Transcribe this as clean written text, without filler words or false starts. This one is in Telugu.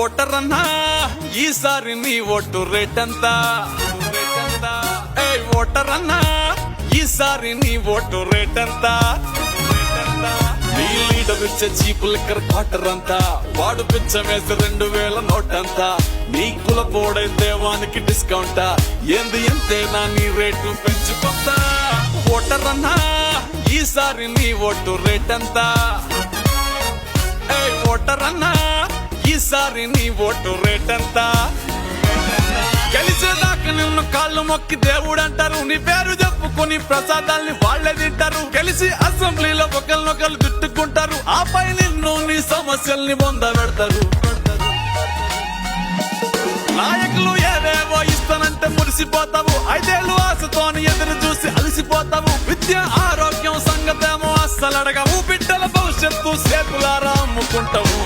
ఓటర్ అన్నా ఈసారి నీ ఓటు రేటంతా ఓటర్ అన్నా ఈసారి నీ ఓటు రేటంతా నీ లీడర్ ఇచ్చే చీపు లిక్కర్ క్వార్టర్ అంతా వాడు పిచ్చమేసి 2000 నోటంతా నీ కులపోడైతే వానికి డిస్కౌంటా ఏంది ఎంతేనా నీ రేటు పెంచుకుంటా ఓటర్ అన్నా ఈసారి నీ ఓటు రేటంతా ఓటర్ అన్నా ఈసారి నీ ఓటు రేటంతా గెలిచేదాకా నిన్ను కాళ్ళు మొక్కి దేవుడు అంటారు నీ పేరు చెప్పుకుని ప్రసాదాల్ని వాళ్లే తింటారు గెలిచి అసెంబ్లీలో ఒకరినొకరు తిట్టుకుంటారు ఆపై నిన్ను నీ సమస్యల్ని పొందబెడతారు నాయకులు ఏవేవో ఇస్తానంటే మురిసిపోతావు 5 ఏళ్ళు ఆశతోని ఎదురు చూసి అలసిపోతావు విద్య ఆరోగ్యం సంగతేమో అస్సలు అడగవు బిడ్డల భవిష్యత్తు సేతులారా అమ్ముకుంటావు